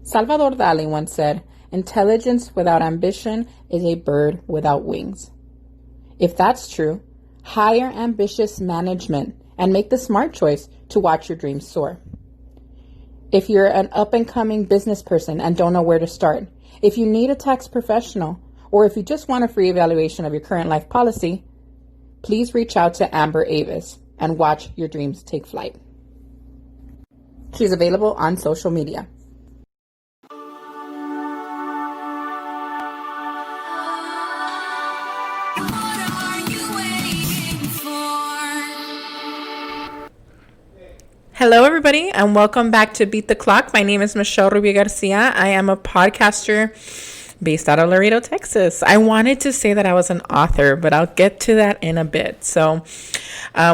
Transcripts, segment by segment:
Salvador Dali once said, "Intelligence without ambition is a bird without wings." If that's true, hire ambitious management and make the smart choice to watch your dreams soar. If you're an up-and-coming business person and don't know where to start, if you need a tax professional, or if you just want a free evaluation of your current life policy, please reach out to Amber Avis and watch your dreams take flight. She's available on social media. Hello, everybody, and welcome back to Beat the Clock. My name is Michelle Rubio-Garcia. I am a podcaster based out of Laredo, Texas. I wanted to say that I was an author, but I'll get to that in a bit. So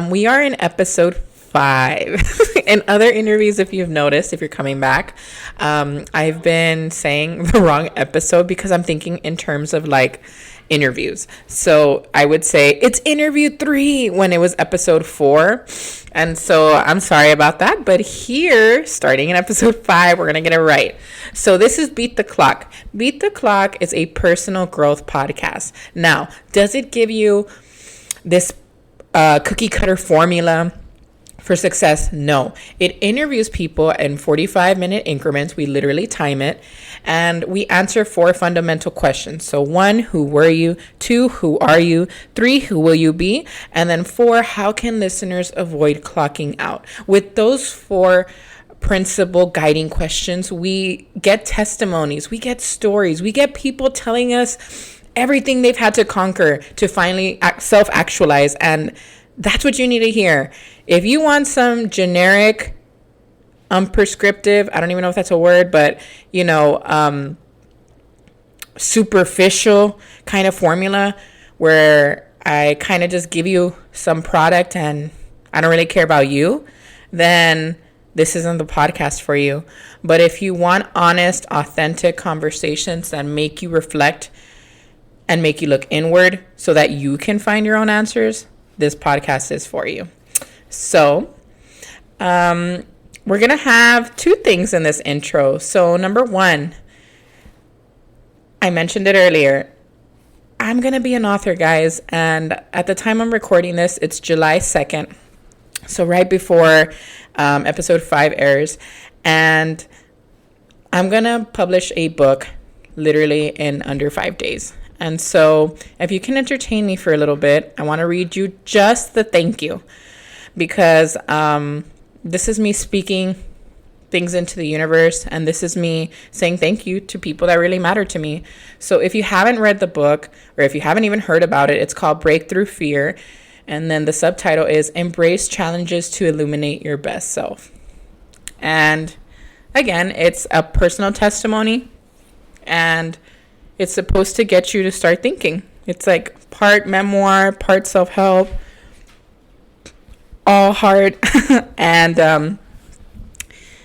we are in episode 5. In other interviews, if you've noticed, if you're coming back, I've been saying the wrong episode because I'm thinking in terms of like interviews. So I would say it's interview 3 when it was episode 4. And so I'm sorry about that. But here, starting in episode 5, we're going to get it right. So this is Beat the Clock. Beat the Clock is a personal growth podcast. Now, does it give you this cookie cutter formula for success? No. It interviews people in 45-minute increments. We literally time it. And we answer 4 fundamental questions. So 1, who were you? 2, who are you? 3, who will you be? And then 4, how can listeners avoid clocking out? With those 4 principal guiding questions, we get testimonies, we get stories, we get people telling us everything they've had to conquer to finally self-actualize. And that's what you need to hear. If you want some generic, unprescriptive, I don't even know if that's a word, but, superficial kind of formula where I kind of just give you some product and I don't really care about you, then this isn't the podcast for you. But if you want honest, authentic conversations that make you reflect and make you look inward so that you can find your own answers, this podcast is for you. So, we're going to have 2 things in this intro. So, number 1, I mentioned it earlier. I'm going to be an author, guys. And at the time I'm recording this, it's July 2nd. So, right before episode 5 airs. And I'm going to publish a book literally in under 5 days. And so if you can entertain me for a little bit, I want to read you just the thank you, because this is me speaking things into the universe, and this is me saying thank you to people that really matter to me. So if you haven't read the book, or if you haven't even heard about it, it's called Breakthrough Fear. And then the subtitle is Embrace Challenges to Illuminate Your Best Self. And again, it's a personal testimony, and it's supposed to get you to start thinking. It's like part memoir, part self-help, all hard. And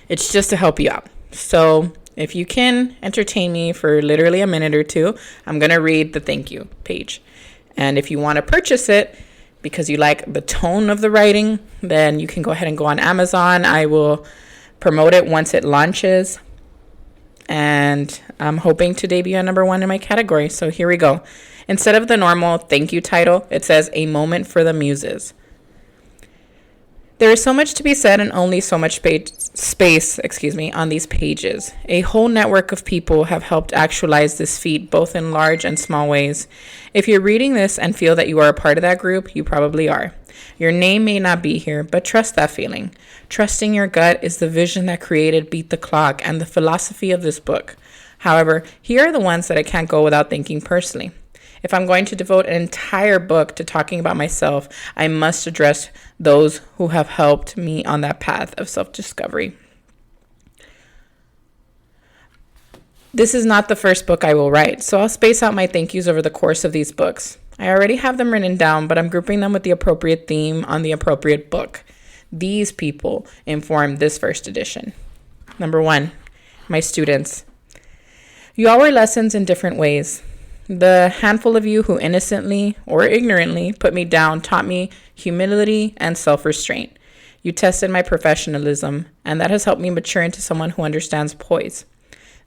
it's just to help you out. So if you can entertain me for literally a minute or 2, I'm going to read the thank you page. And if you want to purchase it because you like the tone of the writing, then you can go ahead and go on Amazon. I will promote it once it launches. And I'm hoping to debut at number 1 in my category. So here we go. Instead of the normal thank you title, it says A Moment for the Muses. There is so much to be said and only so much space on these pages. A whole network of people have helped actualize this feat, both in large and small ways. If you're reading this and feel that you are a part of that group, you probably are. Your name may not be here, but trust that feeling. Trusting your gut is the vision that created Beat the Clock and the philosophy of this book. However, here are the ones that I can't go without thanking personally. If I'm going to devote an entire book to talking about myself, I must address those who have helped me on that path of self-discovery. This is not the first book I will write, so I'll space out my thank yous over the course of these books. I already have them written down, but I'm grouping them with the appropriate theme on the appropriate book. These people informed this first edition. Number 1, my students. You all were lessons in different ways. The handful of you who innocently or ignorantly put me down taught me humility and self-restraint. You tested my professionalism, and that has helped me mature into someone who understands poise.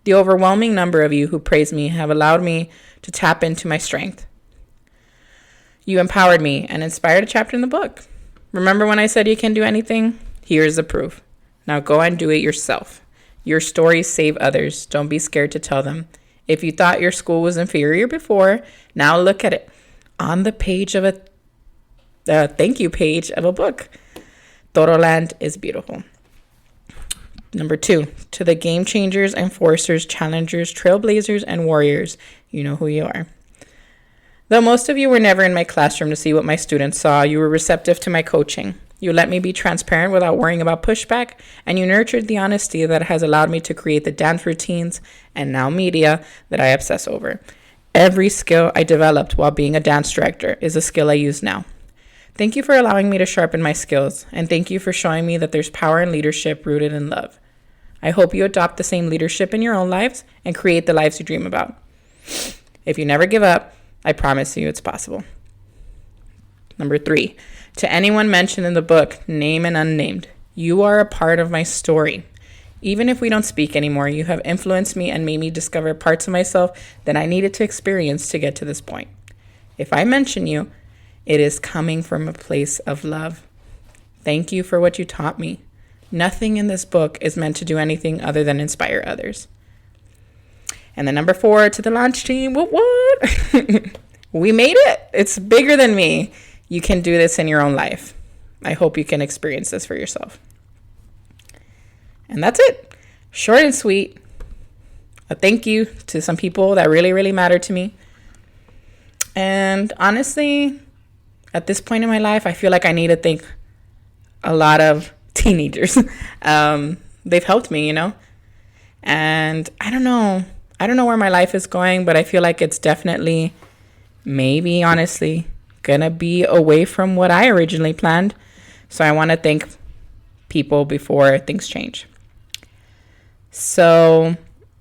The overwhelming number of you who praise me have allowed me to tap into my strength. You empowered me and inspired a chapter in the book. Remember when I said you can do anything? Here's the proof. Now go and do it yourself. Your stories save others. Don't be scared to tell them. If you thought your school was inferior before, now look at it. On the page of a thank you page of a book. Toroland is beautiful. Number 2, to the game changers, enforcers, challengers, trailblazers, and warriors, you know who you are. Though most of you were never in my classroom to see what my students saw, you were receptive to my coaching. You let me be transparent without worrying about pushback, and you nurtured the honesty that has allowed me to create the dance routines and now media that I obsess over. Every skill I developed while being a dance director is a skill I use now. Thank you for allowing me to sharpen my skills, and thank you for showing me that there's power in leadership rooted in love. I hope you adopt the same leadership in your own lives and create the lives you dream about. If you never give up, I promise you it's possible. Number 3, to anyone mentioned in the book, name and unnamed, you are a part of my story. Even if we don't speak anymore, you have influenced me and made me discover parts of myself that I needed to experience to get to this point. If I mention you, it is coming from a place of love. Thank you for what you taught me. Nothing in this book is meant to do anything other than inspire others. And then number 4, to the launch team, what? We made it. It's bigger than me. You can do this in your own life. I hope you can experience this for yourself. And that's it. Short and sweet. A thank you to some people that really, really matter to me. And honestly, at this point in my life, I feel like I need to thank a lot of teenagers. They've helped me, and I don't know where my life is going, but I feel like it's definitely, maybe honestly, gonna be away from what I originally planned. So I want to thank people before things change. So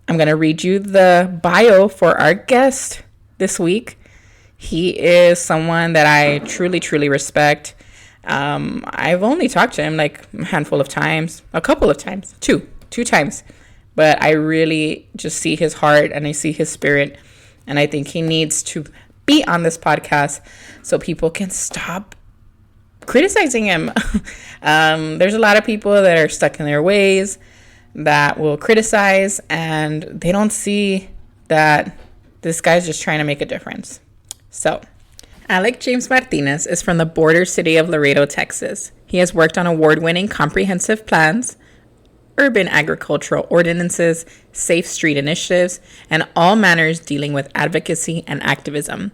I'm gonna read you the bio for our guest this week. He is someone that I truly, truly respect. I've only talked to him like a handful of times, a couple of times, two times. But I really just see his heart and I see his spirit. And I think he needs to be on this podcast so people can stop criticizing him. There's a lot of people that are stuck in their ways that will criticize, and they don't see that this guy's just trying to make a difference. So, Alec James Martinez is from the border city of Laredo, Texas. He has worked on award-winning comprehensive plans, urban agricultural ordinances, safe street initiatives, and all manners dealing with advocacy and activism.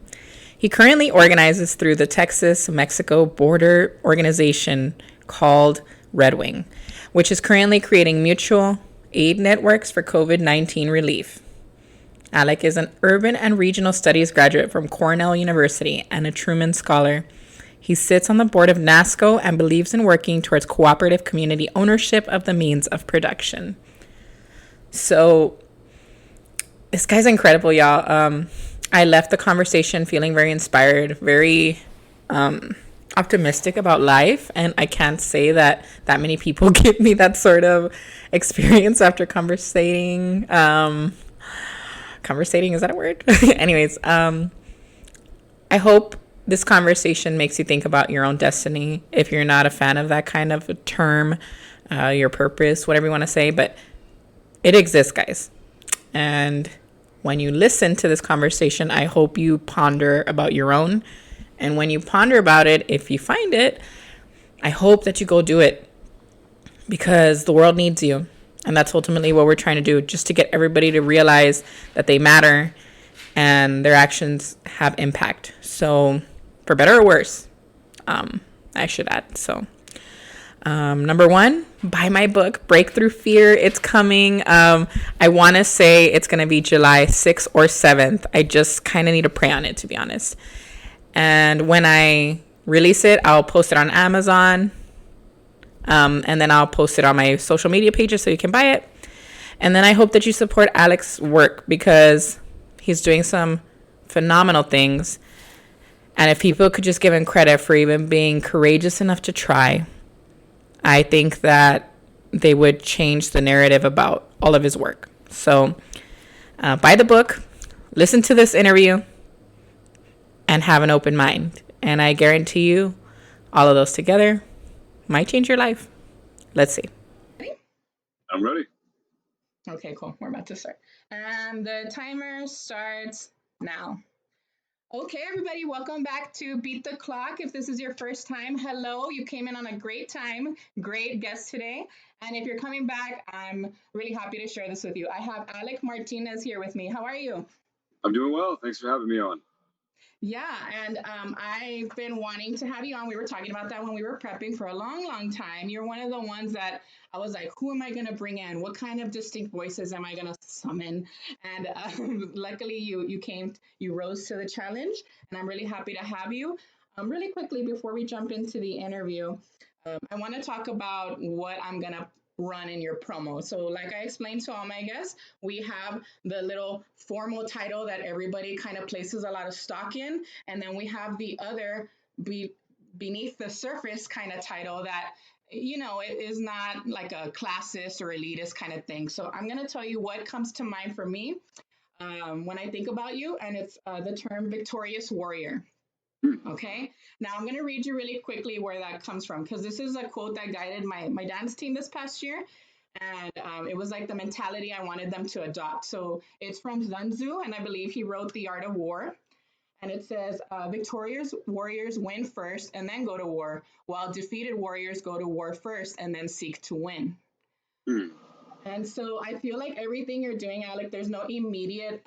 He currently organizes through the Texas-Mexico border organization called Red Wing, which is currently creating mutual aid networks for COVID-19 relief. Alec is an urban and regional studies graduate from Cornell University and a Truman Scholar. He sits on the board of NASCO and believes in working towards cooperative community ownership of the means of production. So, this guy's incredible, y'all. I left the conversation feeling very inspired, very optimistic about life, and I can't say that many people give me that sort of experience after conversating. Conversating, is that a word? Anyways, I hope this conversation makes you think about your own destiny. If you're not a fan of that kind of a term, your purpose, whatever you want to say, but it exists, guys. And when you listen to this conversation, I hope you ponder about your own. And when you ponder about it, if you find it, I hope that you go do it, because the world needs you. And that's ultimately what we're trying to do, just to get everybody to realize that they matter and their actions have impact. So, for better or worse, I should add. So, number 1, buy my book, Breakthrough Fear. It's coming. I want to say it's going to be July 6th or 7th. I just kind of need to pray on it, to be honest. And when I release it, I'll post it on Amazon. And then I'll post it on my social media pages so you can buy it. And then I hope that you support Alec's work, because he's doing some phenomenal things. And if people could just give him credit for even being courageous enough to try, I think that they would change the narrative about all of his work. So buy the book, listen to this interview, and have an open mind. And I guarantee you, all of those together might change your life. Let's see. I'm ready. Okay, cool. We're about to start. And the timer starts now. Okay, everybody, welcome back to Beat the Clock. If this is your first time, hello. You came in on a great time, great guest today. And if you're coming back, I'm really happy to share this with you. I have Alec Martinez here with me. How are you? I'm doing well. Thanks for having me on. Yeah, and I've been wanting to have you on. We were talking about that when we were prepping for a long, long time. You're one of the ones that I was like, who am I going to bring in? What kind of distinct voices am I going to summon? And luckily, you rose to the challenge, and I'm really happy to have you. Really quickly, before we jump into the interview, I want to talk about what I'm going to run in your promo. So, like I explained to all my guests, we have the little formal title that everybody kind of places a lot of stock in. And then we have the other beneath the surface kind of title that, it is not like a classist or elitist kind of thing. So I'm going to tell you what comes to mind for me when I think about you, and it's the term victorious warrior. Okay. Now I'm going to read you really quickly where that comes from because this is a quote that guided my dance team this past year. And it was like the mentality I wanted them to adopt. So it's from Sun Tzu, and I believe he wrote The Art of War. And it says, victorious warriors win first and then go to war, while defeated warriors go to war first and then seek to win. Hmm. And so I feel like everything you're doing, Alec, there's no immediate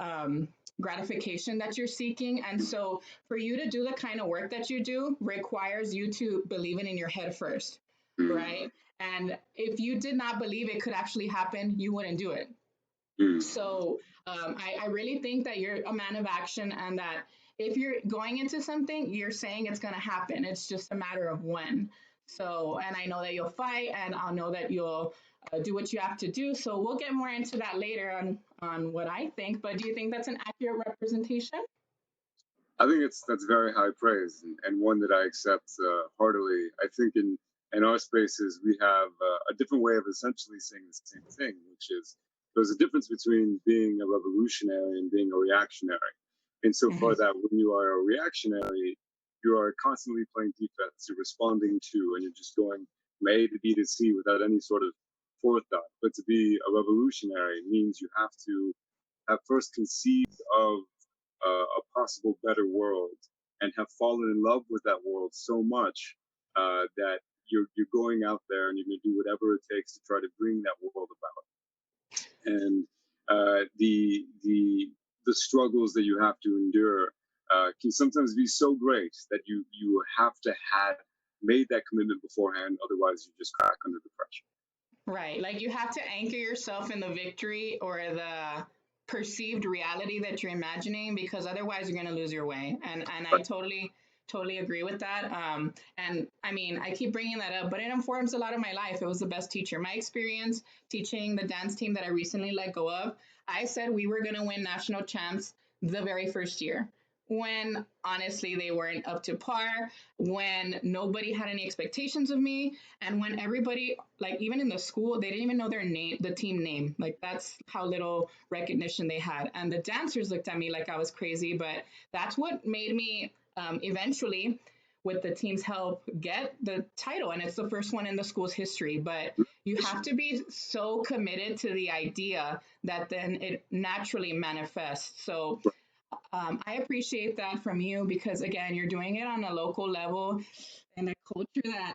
gratification that you're seeking. And so for you to do the kind of work that you do requires you to believe it in your head first, Hmm. right? And if you did not believe it could actually happen, you wouldn't do it. Hmm. So I really think that you're a man of action and that if you're going into something, you're saying it's going to happen. It's just a matter of when. So, and I know that you'll fight and I'll know that you'll do what you have to do. So we'll get more into that later on what I think. But do you think that's an accurate representation? I think that's very high praise and one that I accept heartily. I think in our spaces we have a different way of essentially saying the same thing, which is there's a difference between being a revolutionary and being a reactionary. Insofar Mm-hmm. that when you are a reactionary, you are constantly playing defense, you're responding to, and you're just going from A to B to C without any sort of forethought. But to be a revolutionary means you have to have first conceived of a possible better world and have fallen in love with that world so much that you're going out there and you're going to do whatever it takes to try to bring that world about. And the struggles that you have to endure can sometimes be so great that you have to have made that commitment beforehand. Otherwise, you just crack under the pressure. Right. Like you have to anchor yourself in the victory or the perceived reality that you're imagining because otherwise you're going to lose your way. And I totally agree with that. And I mean, I keep bringing that up, but it informs a lot of my life. It was the best teacher. My experience teaching the dance team that I recently let go of, I said we were going to win national champs the very first year when honestly they weren't up to par, when nobody had any expectations of me, and when everybody, like even in the school, they didn't even know their name, the team name. Like that's how little recognition they had. And the dancers looked at me like I was crazy, but that's what made me eventually, with the team's help, get the title. And it's the first one in the school's history. But you have to be so committed to the idea that then it naturally manifests. So I appreciate that from you because, again, you're doing it on a local level in a culture that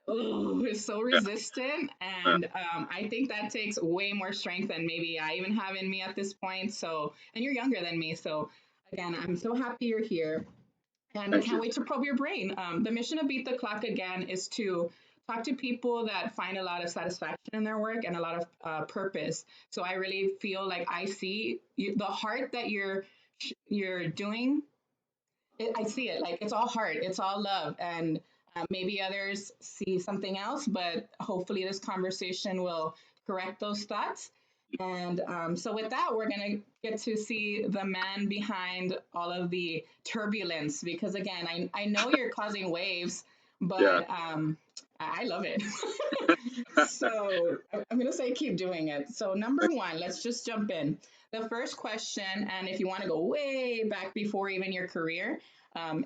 is so Yeah. resistant. Yeah. And I think that takes way more strength than maybe I even have in me at this point. So, and you're younger than me. So, again, I'm so happy you're here. And I Thank can't you. wait to probe your brain. The mission of Beat the Clock, again, is to talk to people that find a lot of satisfaction in their work and a lot of purpose. So I really feel like I see the heart that you're doing I see it like it's all heart, it's all love, and maybe others see something else. But hopefully, this conversation will correct those thoughts. And so, with that, we're gonna get to see the man behind all of the turbulence. Because again, I know you're causing waves, Yeah. but I love it. So I'm going to say keep doing it. So, number one, let's just jump in. The first question, and if you want to go way back before even your career,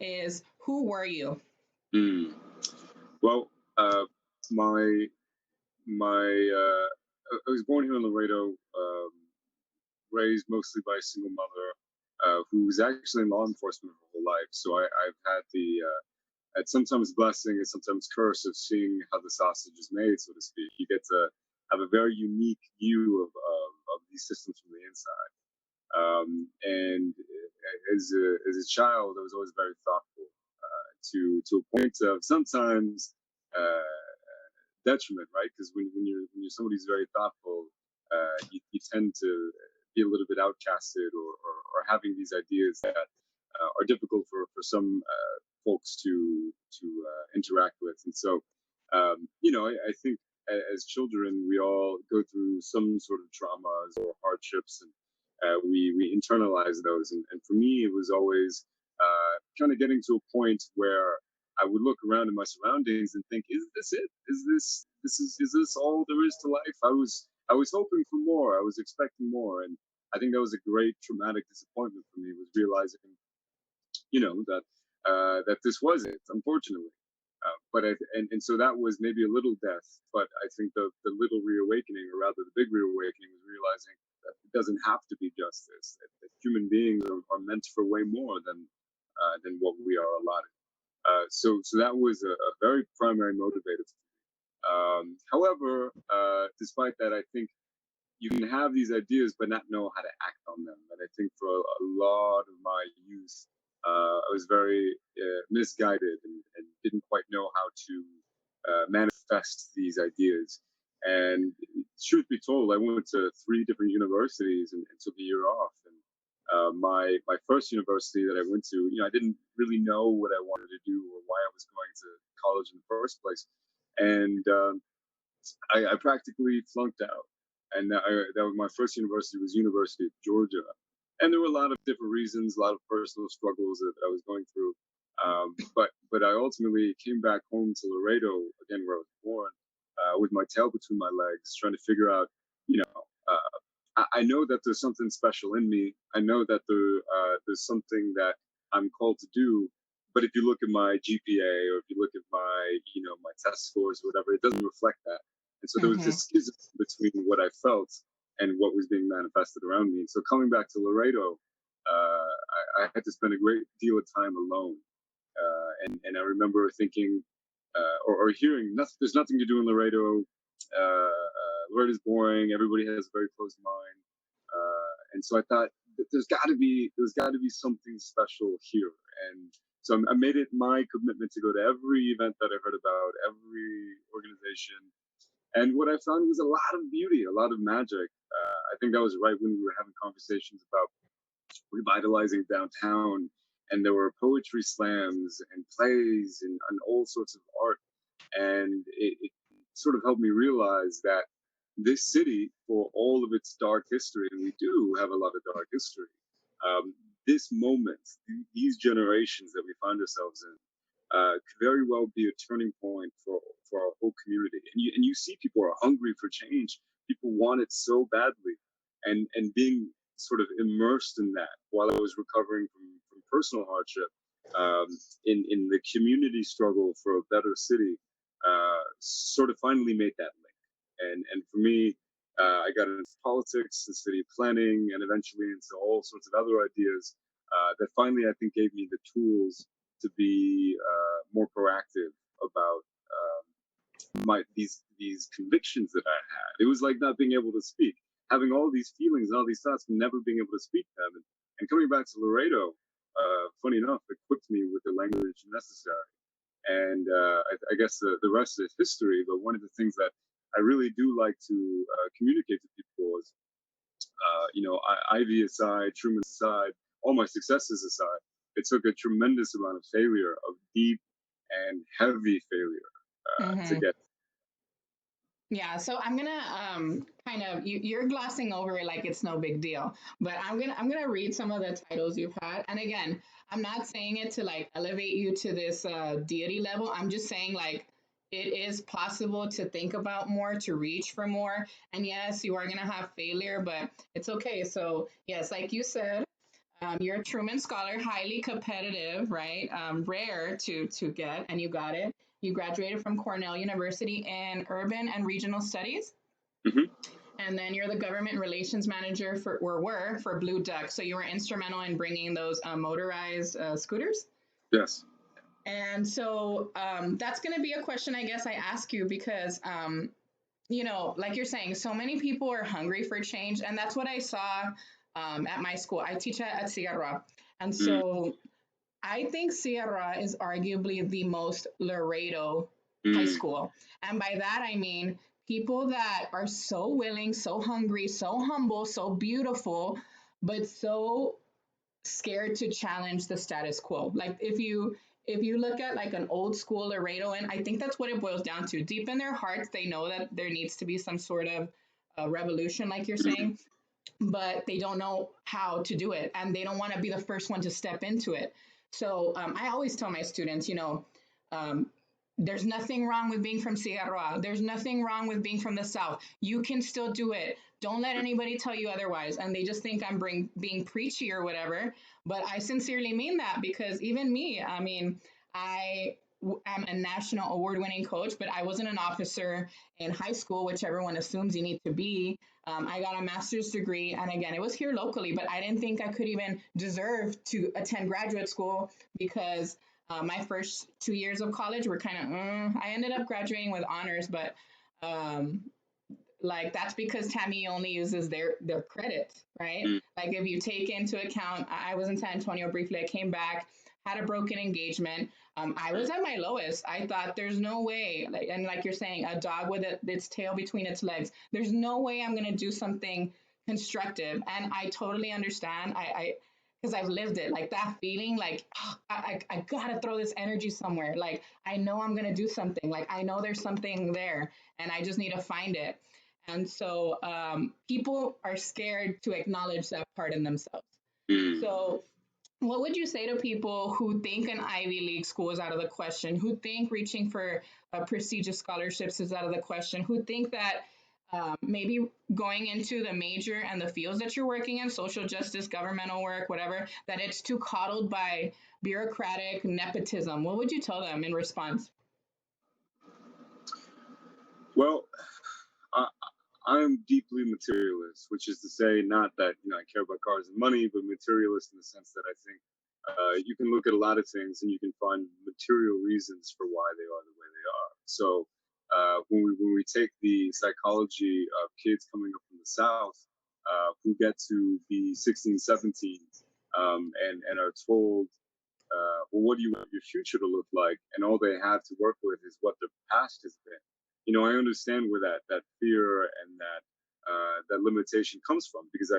is who were you? Mm. Well, my I was born here in Laredo, raised mostly by a single mother, who was actually in law enforcement her whole life. So I've had the at sometimes blessing and sometimes curse of seeing how the sausage is made, so to speak. You get to have a very unique view of these systems from the inside. And as a child, I was always very thoughtful, to a point of sometimes uh, detriment, right? Because when you're somebody who's very thoughtful, you tend to be a little bit outcasted, or having these ideas that are difficult for some folks to interact with. And so, I think as children, we all go through some sort of traumas or hardships, and we internalize those. And for me, it was always kind of getting to a point where I would look around in my surroundings and think, "Is this it? Is this all there is to life?" I was hoping for more. I was expecting more, and I think that was a great traumatic disappointment for me. Was realizing, that this was it, unfortunately. And so that was maybe a little death, but I think the little reawakening, or rather the big reawakening, was realizing that it doesn't have to be justice. That human beings are meant for way more than what we are allotted. So that was a very primary motivator. However, despite that, I think you can have these ideas but not know how to act on them. And I think for a lot of my youth, I was very misguided, and didn't quite know how to manifest these ideas. And truth be told, I went to three different universities, and took a year off. And my first university that I went to, I didn't really know what I wanted to do or why I was going to college in the first place. And I practically flunked out. And that was my first university, was University of Georgia. And there were a lot of different reasons, a lot of personal struggles that I was going through. But I ultimately came back home to Laredo, again, where I was born, with my tail between my legs, trying to figure out, I know that there's something special in me. I know that there's something that I'm called to do. But if you look at my GPA, or if you look at my test scores or whatever, it doesn't reflect that. And so there was Mm-hmm. this schism between what I felt and what was being manifested around me. And so coming back to Laredo, I had to spend a great deal of time alone. And I remember thinking, or hearing, there's nothing to do in Laredo. Laredo's boring. Everybody has a very closed mind. And so I thought that there's got to be something special here. And so I made it my commitment to go to every event that I heard about, every organization. And what I found was a lot of beauty, a lot of magic. I think that was right when we were having conversations about revitalizing downtown, and there were poetry slams and plays, and all sorts of art. And it sort of helped me realize that this city, for all of its dark history, and we do have a lot of dark history, um, this moment, these generations that we find ourselves in, could very well be a turning point for our whole community. And you see people are hungry for change. People want it so badly, and being sort of immersed in that while I was recovering from personal hardship, um, in the community struggle for a better city, sort of finally made that link. And for me, I got into politics and city planning, and eventually into all sorts of other ideas that finally, I think, gave me the tools to be more proactive about these convictions that I had. It was like not being able to speak, having all these feelings and all these thoughts, but never being able to speak them. And coming back to Laredo, funny enough, equipped me with the language necessary. And I guess the rest is history. But one of the things that I really do like to communicate to people is, Ivy aside, Truman aside, all my successes aside, it took a tremendous amount of failure, of deep and heavy failure, to Mm-hmm. get. Yeah, so I'm gonna kind of you're glossing over it like it's no big deal, but I'm gonna read some of the titles you've had. And again, I'm not saying it to like elevate you to this deity level. I'm just saying like it is possible to think about more, to reach for more. And yes, you are gonna have failure, but it's okay. So yes, like you said, you're a Truman Scholar, highly competitive, right? Rare to get, and you got it. You graduated from Cornell University in Urban and Regional Studies, Hmm. and then you're the government relations manager for, or were for Blue Duck. So you were instrumental in bringing those motorized scooters. Yes. And so that's going to be a question I guess I ask you because like you're saying, so many people are hungry for change, and that's what I saw at my school. I teach at Sierra, and Mm, so I think Sierra is arguably the most Laredo high mm, school, and by that I mean people that are so willing, so hungry, so humble, so beautiful, but so scared to challenge the status quo. Like if you look at like an old school Laredo, and I think that's what it boils down to. Deep in their hearts, they know that there needs to be some sort of revolution, like you're mm, saying, but they don't know how to do it, and they don't want to be the first one to step into it. So I always tell my students, um, there's nothing wrong with being from Sierra. There's nothing wrong with being from the South. You can still do it. Don't let anybody tell you otherwise. And they just think I'm being preachy or whatever. But I sincerely mean that because even me, I mean, am a national award winning coach, but I wasn't an officer in high school, which everyone assumes you need to be. I got a master's degree, and again, it was here locally, but I didn't think I could even deserve to attend graduate school because my first 2 years of college were kind of, I ended up graduating with honors, but um, like that's because Tammy only uses their credits, right? mm, Like if you take into account, I was in San Antonio briefly. I came back, had a broken engagement. I was at my lowest. I thought there's no way, like, and like you're saying, a dog with its tail between its legs. There's no way I'm gonna do something constructive, and I totally understand. I because I've lived it, like that feeling, like oh, I gotta throw this energy somewhere. Like I know I'm gonna do something. Like I know there's something there, and I just need to find it. And so people are scared to acknowledge that part in themselves. mm. So, what would you say to people who think an Ivy League school is out of the question, who think reaching for prestigious scholarships is out of the question, who think that maybe going into the major and the fields that you're working in, social justice, governmental work, whatever, that it's too coddled by bureaucratic nepotism? What would you tell them in response? Well, I, I'm deeply materialist, which is to say, not that I care about cars and money, but materialist in the sense that I think you can look at a lot of things and you can find material reasons for why they are the way they are. So when we take the psychology of kids coming up from the South who get to be 16, 17, and are told well, what do you want your future to look like? And all they have to work with is what their past has been. I understand where that fear and that limitation comes from because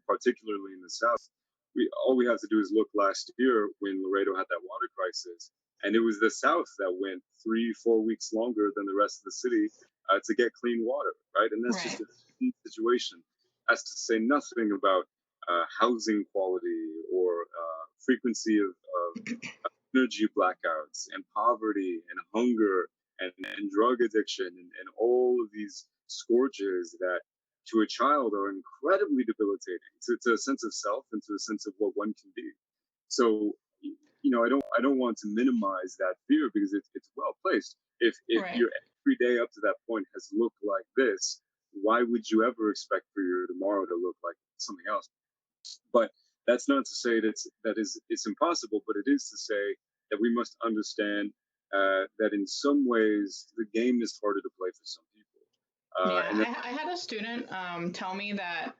particularly in the South, we all we have to do is look last year when Laredo had that water crisis, and it was the South that went 3, 4 weeks longer than the rest of the city to get clean water, right? And that's just Right, a situation. That's to say nothing about housing quality or frequency of energy blackouts and poverty and hunger and drug addiction and all of these scourges that to a child are incredibly debilitating to a sense of self and to a sense of what one can be. So I don't want to minimize that fear because it's well placed. If right, your every day up to that point has looked like this, why would you ever expect for your tomorrow to look like something else? But that's not to say it's impossible, but it is to say that we must understand that in some ways the game is harder to play for some people. yeah. And that, I had a student tell me that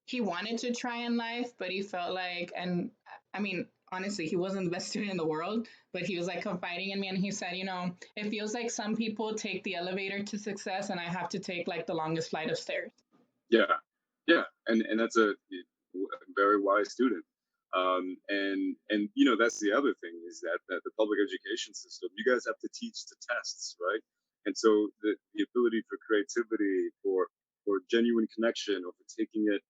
he wanted to try in life, but he felt like, and I mean, honestly, he wasn't the best student in the world, but he was like confiding in me, and he said, it feels like some people take the elevator to success, and I have to take like the longest flight of stairs. yeah, yeah, and that's a very wise student. And that's the other thing is that the public education system, you guys have to teach to tests, right? And so the ability for creativity, for genuine connection, or for taking it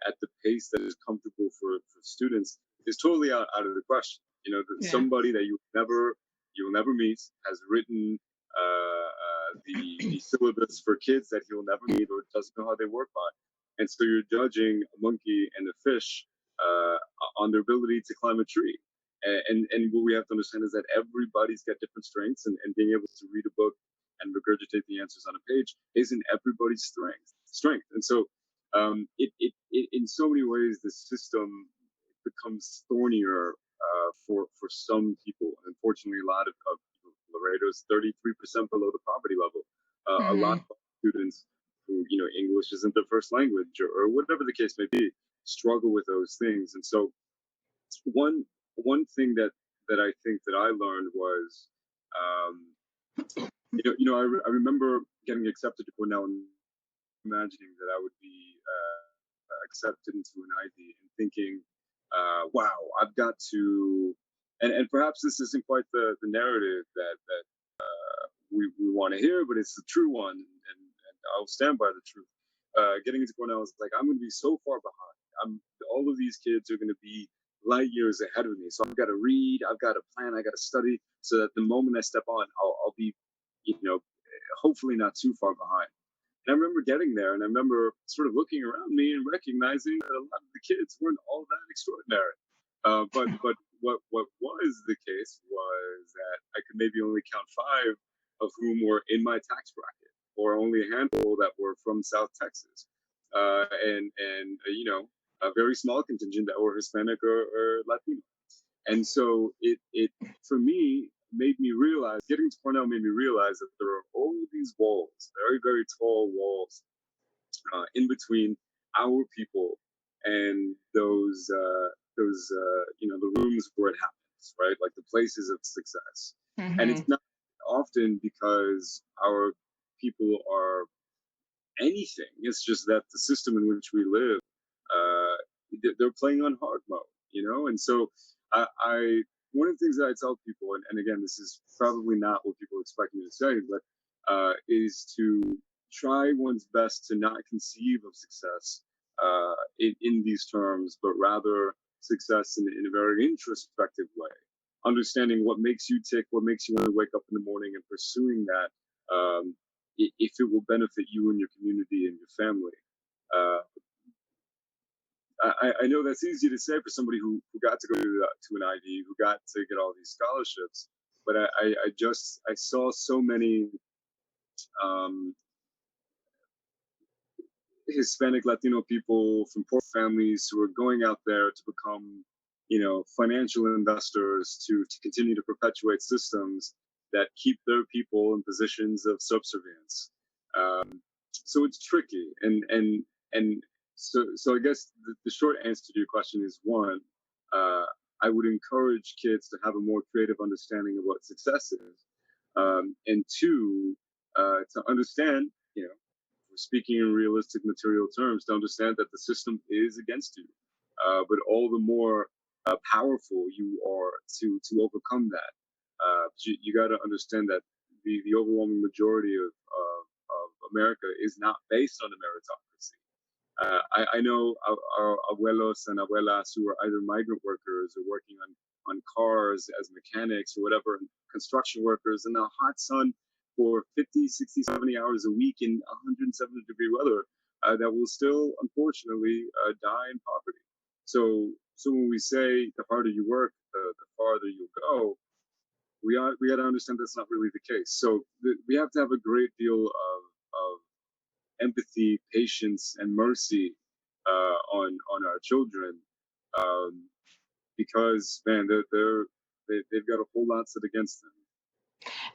at the pace that is comfortable for students is totally out of the question. Yeah. Somebody that you will never meet has written the syllabus for kids that he'll never meet or doesn't know how they work by. And so you're judging a monkey and a fish uh, on their ability to climb a tree. And what we have to understand is that everybody's got different strengths, and being able to read a book and regurgitate the answers on a page isn't everybody's strength. And so it in so many ways the system becomes thornier for some people. And unfortunately, a lot of people, Laredo's 33% below the poverty level. A lot Hmm. of students who, English isn't their first language, or whatever the case may be, struggle with those things. And so one thing that I think that I learned was, um, I remember getting accepted to Cornell and imagining that I would be accepted into an Ivy and thinking, wow, I've got to, and perhaps this isn't quite the narrative that we want to hear, but it's the true one, and I'll stand by the truth. Getting into Cornell is like, I'm going to be so far behind. All of these kids are going to be light years ahead of me. So I've got to read, I've got to plan, I got to study, so that the moment I step on, I'll be, you know, hopefully not too far behind. And I remember getting there, and I remember sort of looking around me and recognizing that a lot of the kids weren't all that extraordinary. But what was the case was that I could maybe only count five of whom were in my tax bracket, or only a handful that were from South Texas, and a very small contingent that were Hispanic or Latino. And so it for me made me realize, getting to Cornell made me realize that there are all these walls, very, very tall walls, in between our people and those the rooms where it happens, right? Like the places of success. And it's Hmm. not often because our people are anything. It's just that the system in which we live, they're playing on hard mode. And so I one of the things that I tell people, and again, this is probably not what people expect me to say, but is to try one's best to not conceive of success in these terms, but rather success in a very introspective way, understanding what makes you tick, what makes you want to wake up in the morning, and pursuing that. If it will benefit you and your community and your family. Uh, I know that's easy to say for somebody who got to go to an Ivy, who got to get all these scholarships, but I saw so many um, Hispanic Latino people from poor families who are going out there to become, financial investors to continue to perpetuate systems that keep their people in positions of subservience. So it's tricky, and so I guess the short answer to your question is one. Uh, I would encourage kids to have a more creative understanding of what success is, and two, to understand, we're speaking in realistic material terms, to understand that the system is against you, but all the more powerful you are to overcome that. You got to understand that the overwhelming majority of America is not based on a meritocracy. I know our abuelos and abuelas who are either migrant workers or working on cars as mechanics or whatever, and construction workers in the hot sun for 50, 60, 70 hours a week in 170-degree weather, that will still, unfortunately, die in poverty. So when we say the harder you work, the farther you'll go, we got to understand that's not really the case. So we have to have a great deal of empathy, patience, and mercy on our children, um, because man, they've got a whole lot set against them.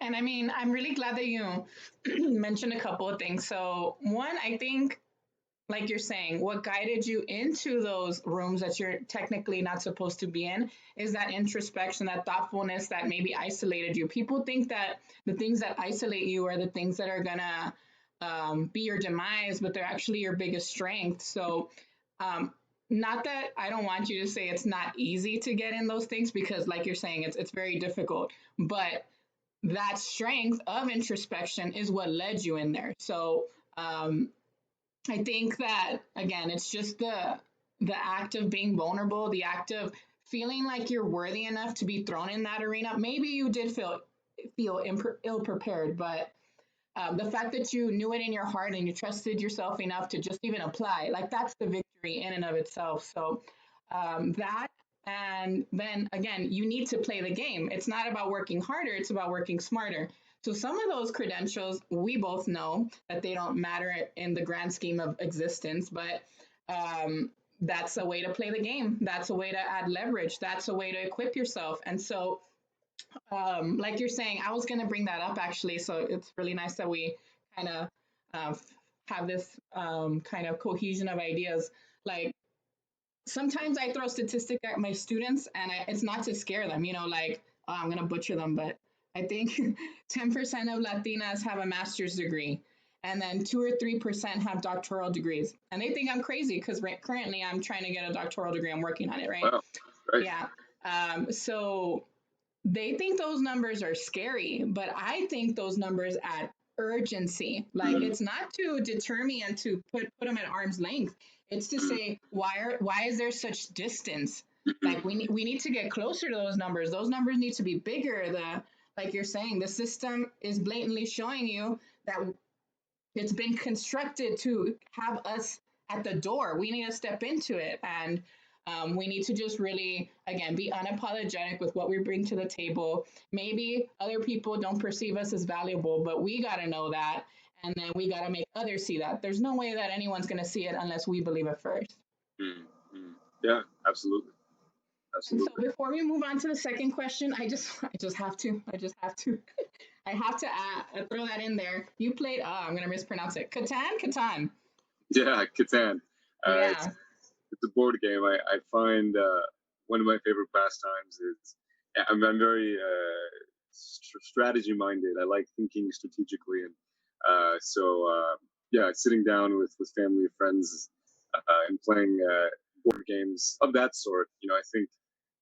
And I mean, I'm really glad that you mentioned a couple of things. So, one, I think, like you're saying, what guided you into those rooms that you're technically not supposed to be in is that introspection, that thoughtfulness that maybe isolated you. People think that the things that isolate you are the things that are gonna be your demise, but they're actually your biggest strength. So, um, not that I don't want you to say it's not easy to get in those things because, like you're saying, it's very difficult. But that strength of introspection is what led you in there. So um, I think that again, it's just the act of being vulnerable, the act of feeling like you're worthy enough to be thrown in that arena. Maybe you did feel ill prepared, but the fact that you knew it in your heart and you trusted yourself enough to just even apply, like that's the victory in and of itself. So that, and then again, you need to play the game. It's not about working harder, it's about working smarter. So some of those credentials, we both know that they don't matter in the grand scheme of existence, but that's a way to play the game. That's a way to add leverage. That's a way to equip yourself. And so like you're saying, I was going to bring that up actually. So it's really nice that we kind of uh, have this kind of cohesion of ideas. Like sometimes I throw statistic at my students, and it's not to scare them, like, oh, I'm going to butcher them, but I think 10% of Latinas have a master's degree. And then 2 or 3% have doctoral degrees. And they think I'm crazy because currently I'm trying to get a doctoral degree. I'm working on it, right? Wow, great. Yeah. So they think those numbers are scary, but I think those numbers add urgency. Like it's not to deter me and to put them at arm's length. It's to say why is there such distance? Like we need to get closer to those numbers. Those numbers need to be bigger. The like you're saying, the system is blatantly showing you that it's been constructed to have us at the door. We need to step into it. And we need to just really, again, be unapologetic with what we bring to the table. Maybe other people don't perceive us as valuable, but we got to know that. And then we got to make others see that. There's no way that anyone's going to see it unless we believe it first. Mm-hmm. Yeah, absolutely. And so Absolutely. before we move on to the second question, I just have to, I have to throw that in there. You played, I'm going to mispronounce it. Catan? Yeah, Catan. It's Yeah. it's a board game. I find one of my favorite pastimes is I'm very strategy minded. I like thinking strategically, and yeah, sitting down with family and friends and playing board games of that sort. I think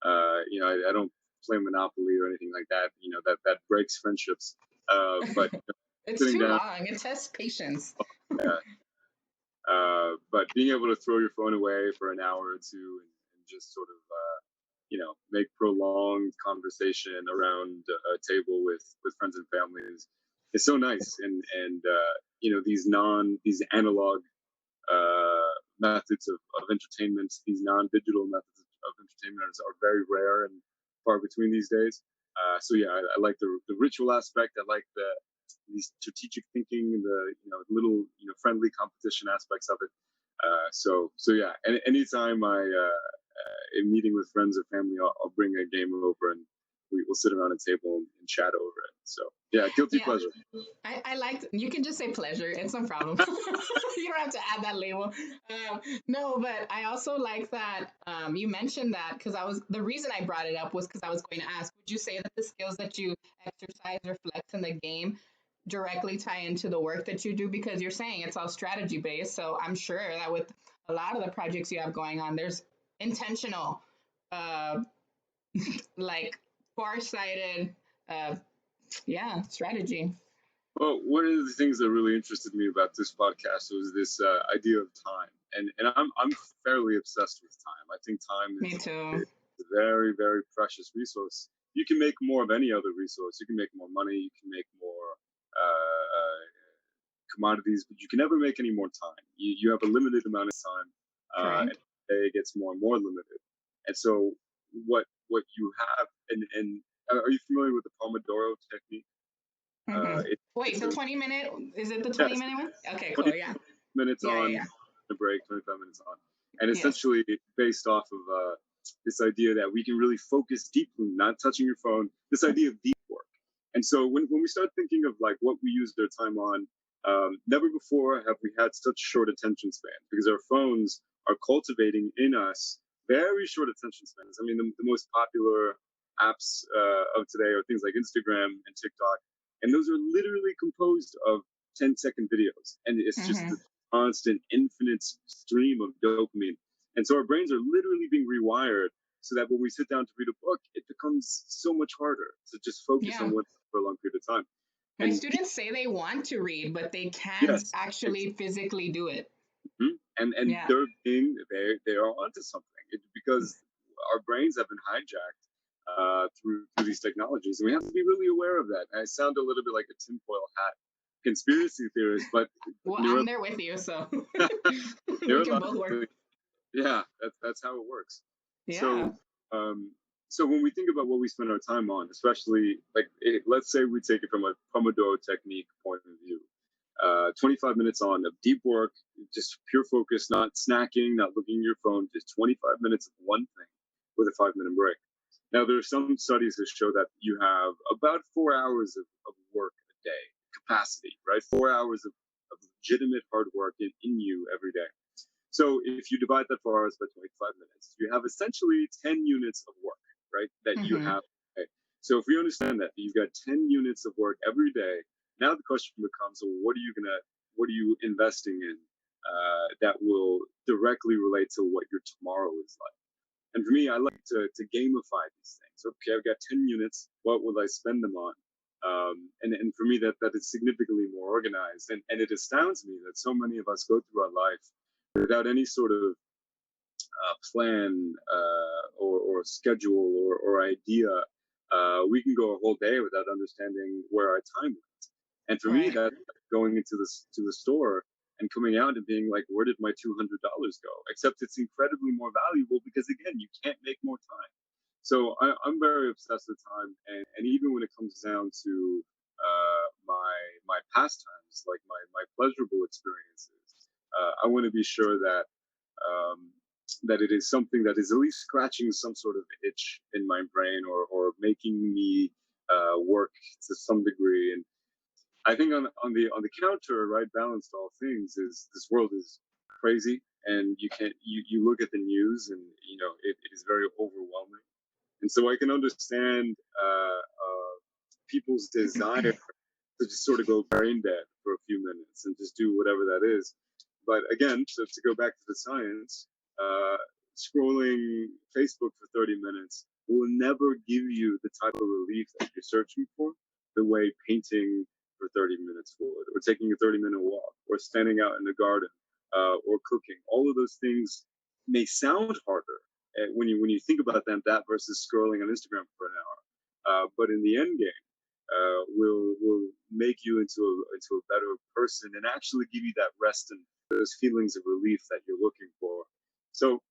I don't play Monopoly or anything like that. That breaks friendships. But It's sitting too down, long. It tests patience. yeah, but being able to throw your phone away for an hour or two and just sort of, make prolonged conversation around a table with friends and family is so nice. And these analog methods of entertainment, these non-digital methods of entertainment are very rare and far between these days. So yeah, I like the ritual aspect. I like the strategic thinking and the little friendly competition aspects of it. So yeah, anytime in meeting with friends or family, I'll bring a game over and we'll sit around a table and chat over it. So yeah, guilty Yeah. pleasure. I like, you can just say pleasure. It's no problem. You don't have to add that label. No, but I also like that you mentioned that because the reason I brought it up was because I was going to ask, would you say that the skills that you exercise or flex in the game directly tie into the work that you do? Because you're saying it's all strategy based. So I'm sure that with a lot of the projects you have going on, there's intentional, uh, like far-sighted, uh, yeah, strategy. Well, one of the things that really interested me about this podcast was this idea of time, and I'm fairly obsessed with time. I think time Me is too. a very very precious resource. You can make more of any other resource. You can make more money. You can make more commodities, but you can never make any more time. You have a limited amount of time, and Correct. the day gets more and more limited. And so what you have, and are you familiar with the Pomodoro technique? Hmm. Wait, It's the a 20-minute, is it the yes, 20-minute one? Okay, 20 cool. Yeah. minutes Yeah, on, yeah, a break, 25 minutes on. And yeah. Yes. essentially based off of this idea that we can really focus deeply, not touching your phone, this idea of deep work. And so when we start thinking of like what we use their time on, never before have we had such short attention spans because our phones are cultivating in us very short attention spans. I mean, the most popular apps of today are things like Instagram and TikTok, and those are literally composed of 10-second videos, and it's just Hmm. this constant, infinite stream of dopamine. And so our brains are literally being rewired so that when we sit down to read a book, it becomes so much harder to just focus Yeah. on one for a long period of time. My And students say they want to read, but they can't yes, actually physically do it. and Yeah. they are onto something because our brains have been hijacked through these technologies, and we have to be really aware of that. And I sound a little bit like a tinfoil hat conspiracy theorist, but Well, neuro I'm there with you, so we can both work. neurologically, yeah, that's how it works. So, Yeah. um, so when we think about what we spend our time on, especially like let's say we take it from a Pomodoro technique point of view, 25 minutes on of deep work, just pure focus, not snacking, not looking at your phone, just 25 minutes of one thing with a 5 minute break. Now, there are some studies that show that you have about 4 hours of work a day capacity, right? 4 hours of legitimate hard work in you every day. So if you divide that 4 hours by 25 minutes, you have essentially 10 units of work, right? That you Hmm. have. Okay? So if we understand that you've got 10 units of work every day, now the question becomes, well, what are you investing in that will directly relate to what your tomorrow is like? And for me, I like to gamify these things. Okay, I've got 10 units. What will I spend them on? And for me, that is significantly more organized. And it astounds me that so many of us go through our life without any sort of plan or schedule or idea. We can go a whole day without understanding where our time went. And for me, Right. that's like going into the store and coming out and being like, where did my $200 go? Except it's incredibly more valuable because again, you can't make more time. So I'm very obsessed with time, and even when it comes down to my pastimes, like my pleasurable experiences, I want to be sure that um, that it is something that is at least scratching some sort of itch in my brain or making me work to some degree. And I think on the counter, right, balance to all things is this world is crazy, and you look at the news, and it is very overwhelming. And so I can understand people's desire to just sort of go brain dead for a few minutes and just do whatever that is. But again, to go back to the science, uh, scrolling Facebook for 30 minutes will never give you the type of relief that you're searching for, the way painting for 30 minutes would, or taking a 30-minute walk, or standing out in the garden, or cooking. All of those things may sound harder when you think about them, that versus scrolling on Instagram for an hour. But in the end game, will make you into a better person and actually give you that rest and those feelings of relief that you're looking for. So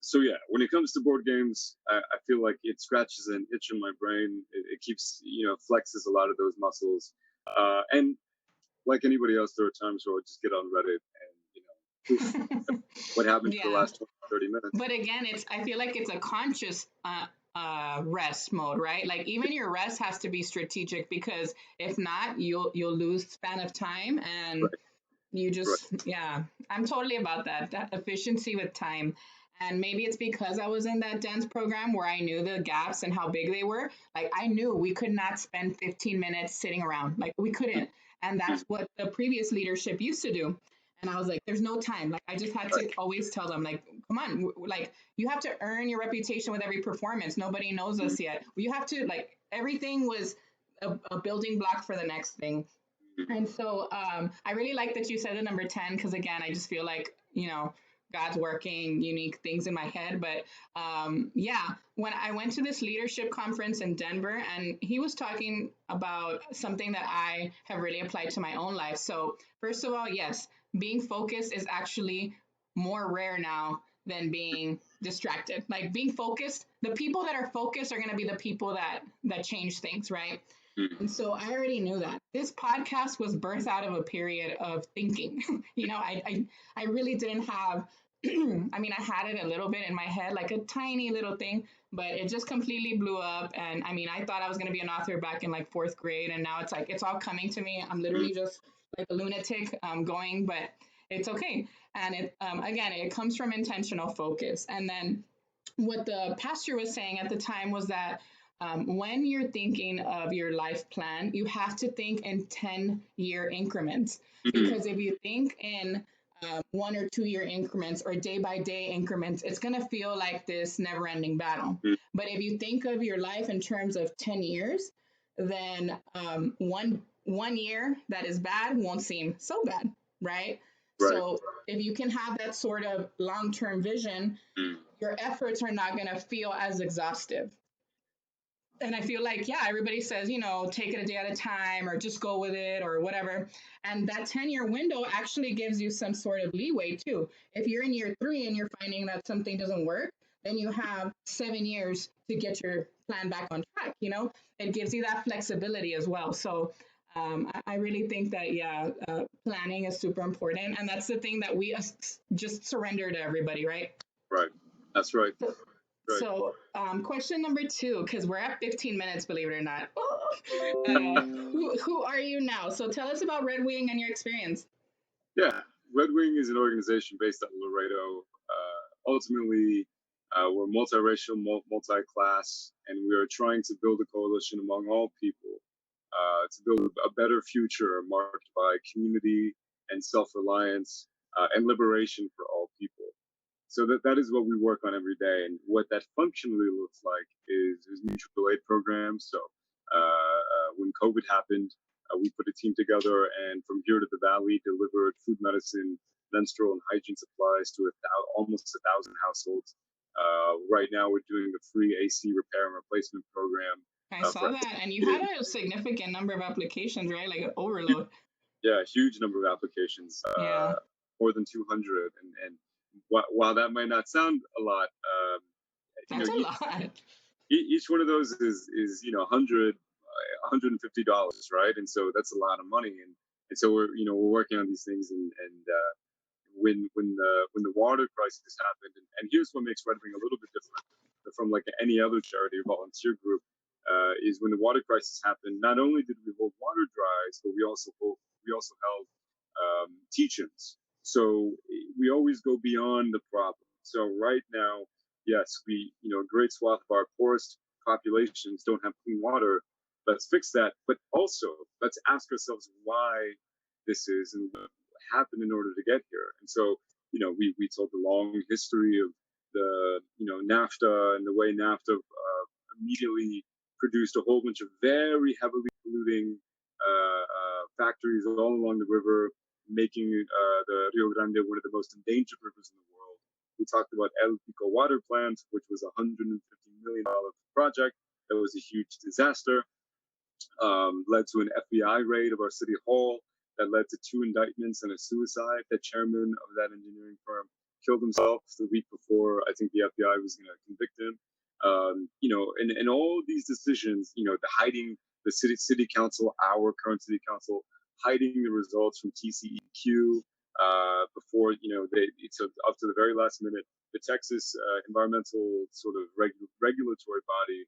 so yeah, when it comes to board games, I feel like it scratches an itch in my brain. It keeps flexes a lot of those muscles, and like anybody else, there are times where I just get on Reddit and poof, what happened for the Yeah. last 20, 30 minutes. But again, I feel like it's a conscious rest mode, right? Like even your rest has to be strategic because if not, you'll lose span of time and Right, you right. just, yeah, I'm totally about that efficiency with time. And maybe it's because I was in that dance program where I knew the gaps and how big they were. Like I knew we could not spend 15 minutes sitting around. Like we couldn't. And that's Mhm. what the previous leadership used to do. And I was like, there's no time. Like I just had Right. to always tell them, like, come on, like you have to earn your reputation with every performance. Nobody knows Mhm. us yet. You have to, like, everything was a building block for the next thing. Mhm. And so I really like that you said the number 10 because, again, I just feel like, God's working unique things in my head. But yeah, when I went to this leadership conference in Denver, and he was talking about something that I have really applied to my own life. So, first of all, yes, being focused is actually more rare now than being distracted. Like being focused, the people that are focused are going to be the people that change things, right? Mhm. And so I already knew that. This podcast was birthed out of a period of thinking. I really didn't have, I mean, I had it a little bit in my head, like a tiny little thing, but it just completely blew up. And I mean, I thought I was going to be an author back in like fourth grade. And now it's like, it's all coming to me. I'm literally just like a lunatic going, but it's okay. And again, it comes from intentional focus. And then what the pastor was saying at the time was that when you're thinking of your life plan, you have to think in 10-year increments. Mhm. Because if you think in 1 or 2 year increments or day by day increments, it's going to feel like this never ending battle. Mm. But if you think of your life in terms of 10 years, then one year that is bad won't seem so bad, right? Right. So if you can have that sort of long term vision, Mm. your efforts are not going to feel as exhaustive. And I feel like, yeah, everybody says, take it a day at a time or just go with it or whatever. And that 10-year window actually gives you some sort of leeway too. If you're in year 3 and you're finding that something doesn't work, then you have 7 years to get your plan back on track. It gives you that flexibility as well. So I really think that, yeah, planning is super important. And that's the thing that we just surrender to everybody, right? Right. That's right. Right. So, question number 2, because we're at 15 minutes, believe it or not. Who are you now? So, tell us about Red Wing and your experience. Yeah, Red Wing is an organization based out of Laredo. Ultimately, we're multiracial, multi-class, and we are trying to build a coalition among all people to build a better future marked by community and self-reliance and liberation for all people. So that is what we work on every day, and what that functionally looks like is mutual aid programs. So when COVID happened, we put a team together, and from here to the valley, delivered food, medicine, menstrual, and hygiene supplies to almost 1,000 households. Right now, we're doing the free AC repair and replacement program. I saw that, and you had a significant number of applications, right? Like an overload. Yeah, a huge number of applications, Yeah, more than 200. And while that might not sound a lot, that's a lot. each one of those is 150, right? And so that's a lot of money. And so we're working on these things, and when the water crisis happened, and here's what makes Red Wing a little bit different from like any other charity or volunteer group, is when the water crisis happened. Not only did we hold water drives, but we also held teach-ins. So we always go beyond the problem. So right now, yes, a great swath of our poorest populations don't have clean water. Let's fix that. But also, let's ask ourselves why this is and what happened in order to get here. And so, we told the long history of the, NAFTA, and the way NAFTA immediately produced a whole bunch of very heavily polluting factories all along the river, making the Rio Grande one of the most endangered rivers in the world. We talked about El Pico water plant, which was a $150 million project that was a huge disaster. Led to an FBI raid of our city hall that led to 2 indictments and a suicide. The chairman of that engineering firm killed himself the week before I think the FBI was going to convict him. And all of these decisions, the hiding the city council, our current city council, hiding the results from TCEQ before it's up to the very last minute. The Texas environmental sort of regulatory body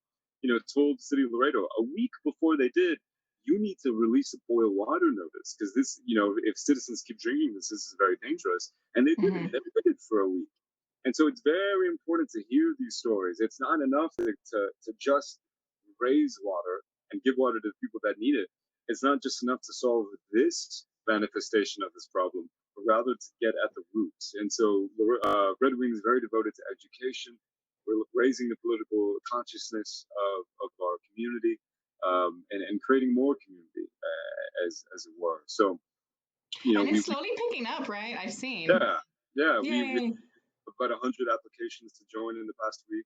told the city of Laredo a week before they did, you need to release a boil water notice, because this, if citizens keep drinking this is very dangerous. And they did it. They did it for a week. And so it's very important to hear these stories. It's not enough to just raise water and give water to the people that need it. It's not just enough to solve this manifestation of this problem, but rather to get at the roots. And so Red Wing is very devoted to education. We're raising the political consciousness of our community, and creating more community, as it were. So, and it's slowly picking up, right? I've seen. Yeah. We about 100 applications to join in the past week.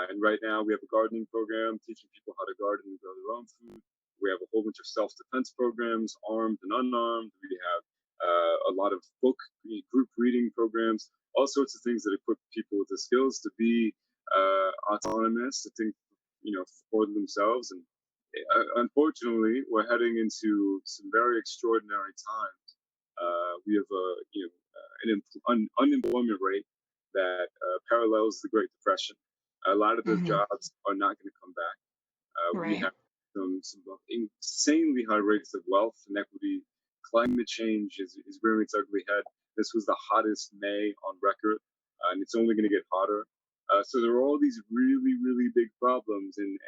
And right now we have a gardening program teaching people how to garden and grow their own food. We have a whole bunch of self-defense programs, armed and unarmed. We have a lot of group reading programs, all sorts of things that equip people with the skills to be autonomous, to think, for themselves. And unfortunately, we're heading into some very extraordinary times. We have an unemployment rate that parallels the Great Depression. A lot of those jobs are not going to come back. Right. We have some insanely high rates of wealth inequity. Climate change is rearing its ugly head. This was the hottest May on record, and it's only going to get hotter. So there are all these really, really big problems, and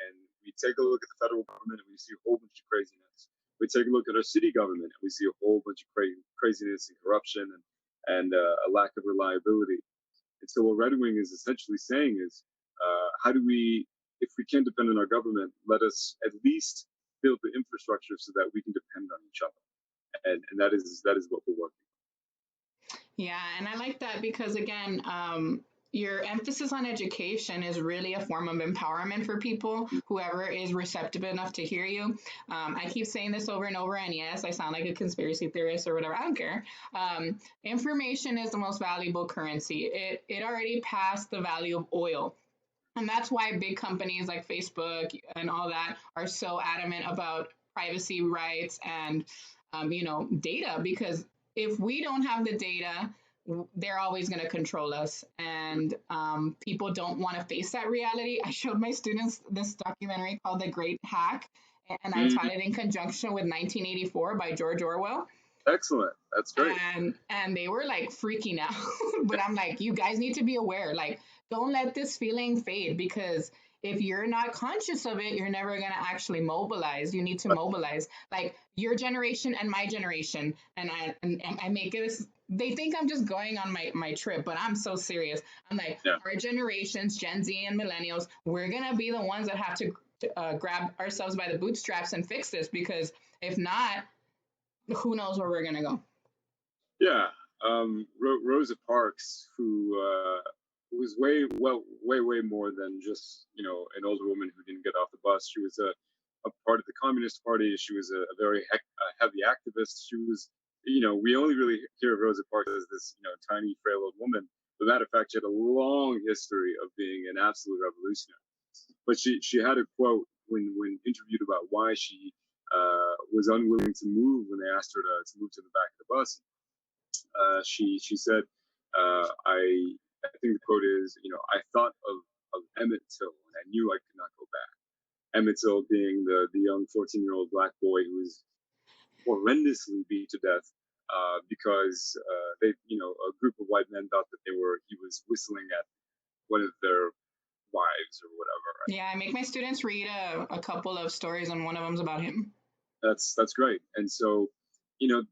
we take a look at the federal government and we see a whole bunch of craziness. We take a look at our city government and we see a whole bunch of craziness and corruption, and a lack of reliability. And so what Red Wing is essentially saying is, how do we, if we can't depend on our government, let us at least build the infrastructure so that we can depend on each other. And that is what we're working Yeah, and I like that because again, your emphasis on education is really a form of empowerment for people, on. whoever is receptive enough to hear you. I keep saying this over and over, and yes, I sound like a conspiracy theorist or whatever. I don't care. Information is the most valuable currency. It already passed the value of oil. And that's why big companies like Facebook and all that are so adamant about privacy rights and, data, because if we don't have the data, they're always going to control us. And people don't want to face that reality. I showed my students this documentary called The Great Hack, and I taught Mhm. it in conjunction with 1984 by George Orwell. Excellent. That's great. And they were like freaking out. But I'm like, you guys need to be aware, like, don't let this feeling fade, because if you're not conscious of it, you're never going to actually mobilize. You need to mobilize, like your generation and my generation. And I make this, they think I'm just going on my trip, but I'm so serious. I'm like, Yeah. our generations, Gen Z and millennials, we're going to be the ones that have to grab ourselves by the bootstraps and fix this, because if not, who knows where we're going to go. Yeah. Rosa Parks, who was way more than just an older woman who didn't get off the bus. She was a part of the Communist Party. She was a very heavy activist. She was, we only really hear of Rosa Parks as this tiny frail old woman. But matter of fact, she had a long history of being an absolute revolutionary. But she had a quote when interviewed about why she was unwilling to move when they asked her to move to the back of the bus. She said, I think the quote is, I thought of Emmett Till and I knew I could not go back. Emmett Till being the young 14-year-old black boy who was horrendously beat to death because a group of white men thought that he was whistling at one of their wives or whatever. Yeah, I make my students read a couple of stories, and one of them's about him. That's great. And so,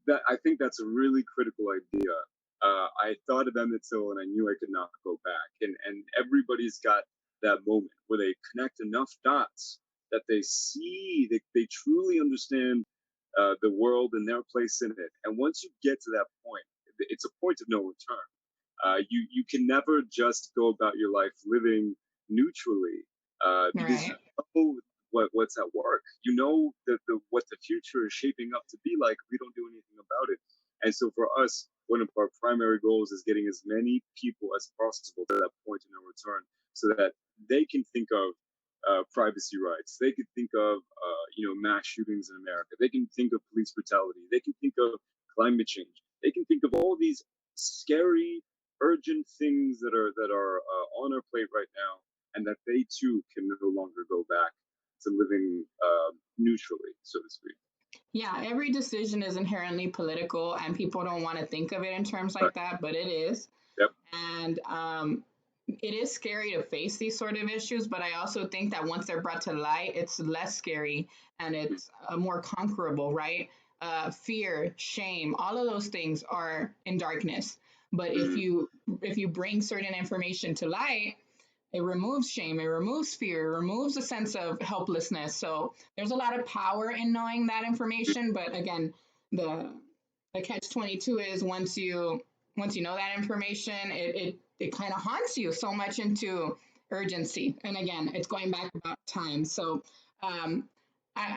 that I think that's a really critical idea. I thought of Emmett Till and I knew I could not go back. And everybody's got that moment where they connect enough dots that they truly understand the world and their place in it. And once you get to that point, it's a point of no return. You can never just go about your life living neutrally because you Right. know what's at work. You know that what the future is shaping up to be like. We don't do anything about it. And so for us, one of our primary goals is getting as many people as possible to that point of no return, so that they can think of privacy rights. They can think of mass shootings in America. They can think of police brutality. They can think of climate change. They can think of all these scary, urgent things that are on our plate right now, and that they too can no longer go back to living neutrally, so to speak. Yeah, every decision is inherently political, and people don't want to think of it in terms Right. like that, but it is. Yep. And it is scary to face these sort of issues, but I also think that once they're brought to light, it's less scary and it's more conquerable, right? Fear, shame, all of those things are in darkness. But if Mm-hmm. you bring certain information to light, it removes shame, it removes fear, it removes a sense of helplessness. So there's a lot of power in knowing that information. But again, the the catch 22 is once you know that information, it kind of haunts you so much into urgency. And again, it's going back about time. So um,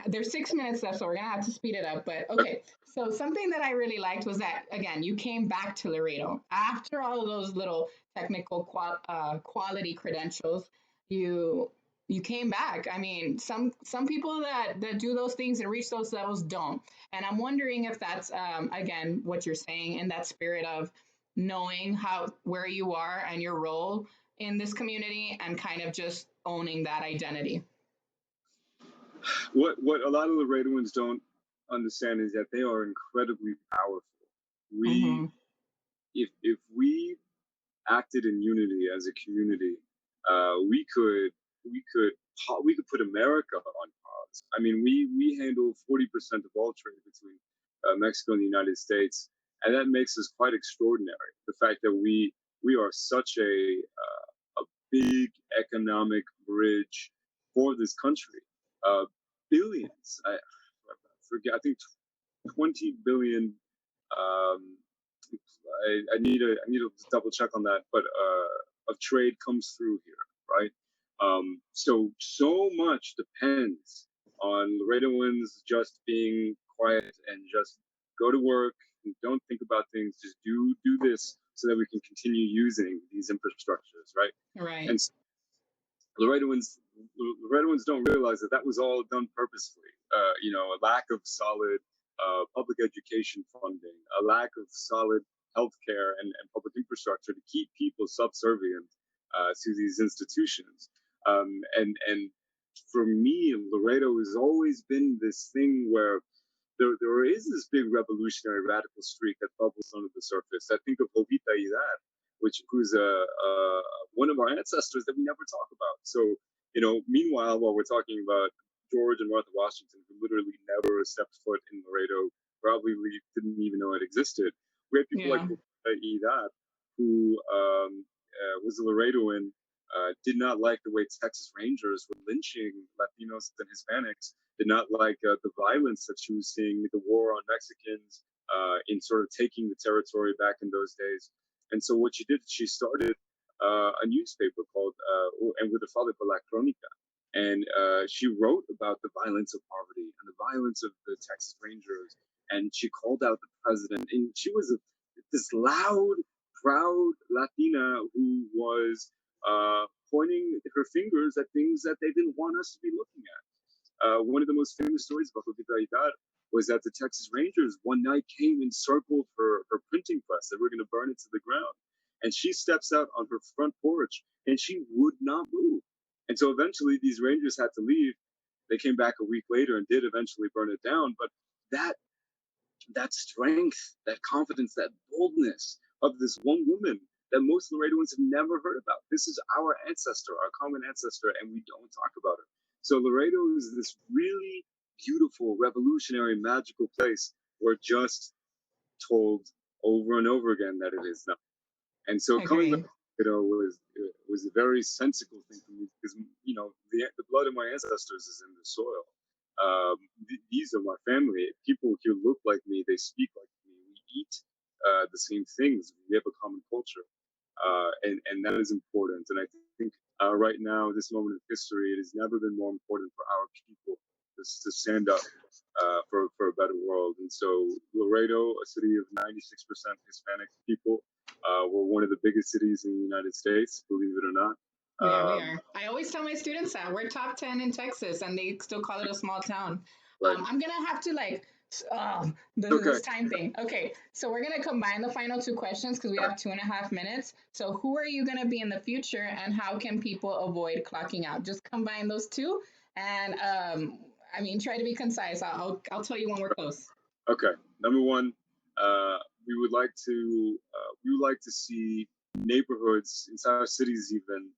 there's 6 minutes left, so we're gonna have to speed it up. But okay, so something that I really liked was that again, you came back to Laredo after all of those little technical quality credentials. You you came back. I mean, some people that do those things and reach those levels don't. And I'm wondering if that's again what you're saying in that spirit of knowing how where you are and your role in this community and kind of just owning that identity. What a lot of the Laredoans don't understand is that they are incredibly powerful. We Mm-hmm. if we acted in unity as a community, we could put America on pause. I mean, we handle 40% of all trade between Mexico and the United States, and that makes us quite extraordinary. The fact that we are such a big economic bridge for this country. Billions. I forget. I think 20 billion. Um, I need to double check on that, but of trade comes through here, right? So much depends on Laredoans just being quiet and just go to work and don't think about things. Just do this so that we can continue using these infrastructures, right? And Right. Laredoans don't realize that that was all done purposefully. A lack of solid public education funding, a lack of solid healthcare and public infrastructure to keep people subservient to these institutions. And for me, Laredo has always been this thing where there is this big revolutionary radical streak that bubbles under the surface. I think of Jovita Hidar, who's one of our ancestors that we never talk about. So, meanwhile, while we're talking about George and Martha Washington, who literally never stepped foot in Laredo, probably didn't even know it existed, we have people like Yeah. Jovita Hidar, who was a Laredoan, did not like the way Texas Rangers were lynching Latinos and Hispanics, did not like the violence that she was seeing, the war on Mexicans, in sort of taking the territory back in those days. And so what she did, she started a newspaper called, and with her father, La Crónica. And she wrote about the violence of poverty and the violence of the Texas Rangers. And she called out the president. And she was this loud, proud Latina who was pointing her fingers at things that they didn't want us to be looking at. One of the most famous stories about Jovita Hidar was that the Texas Rangers one night came and circled her printing press. They were going to burn it to the ground. And she steps out on her front porch and she would not move. And so eventually these Rangers had to leave. They came back a week later and did eventually burn it down. But that that strength, that confidence, that boldness of this one woman that most Laredoans have never heard about. This is our ancestor, our common ancestor, and we don't talk about it. So Laredo is this really beautiful, revolutionary, magical place where just told over and over again that it is not. And so coming back, Agree. was a very sensical thing for me because the blood of my ancestors is in the soil. These are my family. People here look like me. They speak like me. We eat the same things. We have a common culture, and that is important. And I think right now, this moment of history, it has never been more important for our people to stand up for a better world. And so Laredo, a city of 96% Hispanic people, we're one of the biggest cities in the United States, believe it or not. Yeah, we Um, are. I always tell my students that we're top 10 in Texas and they still call it a small town. right. I'm going to have to Okay. this time thing. Okay. So we're going to combine the final two questions because we have 2.5 minutes. So who are you going to be in the future and how can people avoid clocking out? Just combine those two. And try to be concise. I'll tell you when we're close. Okay. Number one, we would like to see neighborhoods, entire cities, even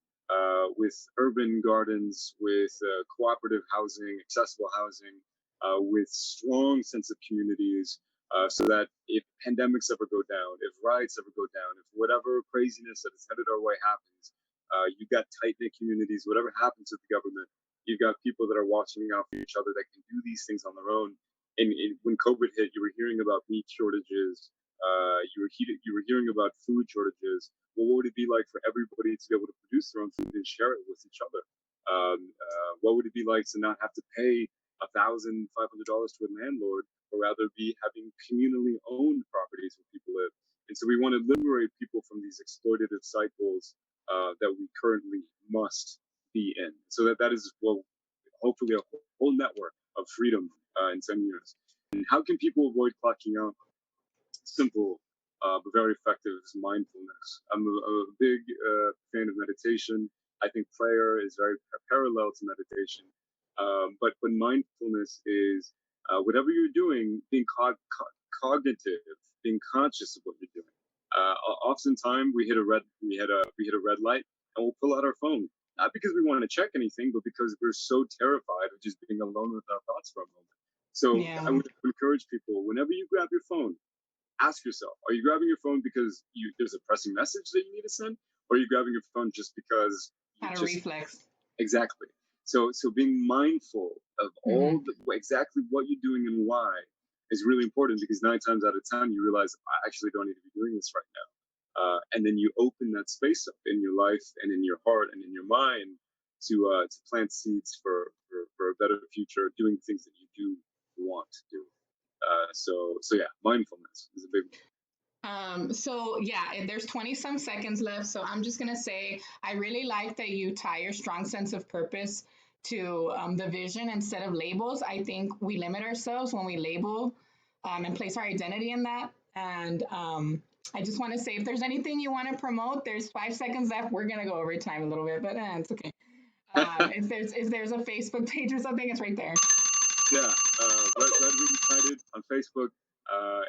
with urban gardens, with cooperative housing, accessible housing, with strong sense of communities, so that if pandemics ever go down, if riots ever go down, if whatever craziness that is headed our way happens, you've got tight knit communities. Whatever happens with the government, you've got people that are watching out for each other that can do these things on their own. And when COVID hit, you were hearing about meat shortages. You were hearing about food shortages. Well, what would it be like for everybody to be able to produce their own food and share it with each other? What would it be like to not have to pay $1,500 to a landlord, or rather be having communally owned properties where people live? And so we want to liberate people from these exploitative cycles that we currently must be in. So that is hopefully a whole network of freedom in 10 years. And how can people avoid clocking out? Simple, but very effective is mindfulness. I'm a big fan of meditation. I think prayer is very parallel to meditation. But mindfulness is whatever you're doing, being cognitive, being conscious of what you're doing. Oftentimes we hit a red light and we'll pull out our phone, not because we want to check anything, but because we're so terrified of just being alone with our thoughts for a moment. So I Yeah. would encourage people, whenever you grab your phone, ask yourself, are you grabbing your phone because there's a pressing message that you need to send, or are you grabbing your phone just because you Kind of just reflex. exactly? So being mindful of all exactly what you're doing and why is really important, because 9 times out of 10 you realize, I actually don't need to be doing this right now. And then you open that space up in your life and in your heart and in your mind to plant seeds for a better future, doing things that you do want to do. So yeah, mindfulness is a big one. So yeah, there's 20 some seconds left. So I'm just gonna say I really like that you tie your strong sense of purpose to the vision instead of labels. I think we limit ourselves when we label and place our identity in that. And I just want to say, if there's anything you want to promote, there's 5 seconds left. We're gonna go over time a little bit, but it's okay. If there's a Facebook page or something, it's right there. Yeah, Red United on Facebook.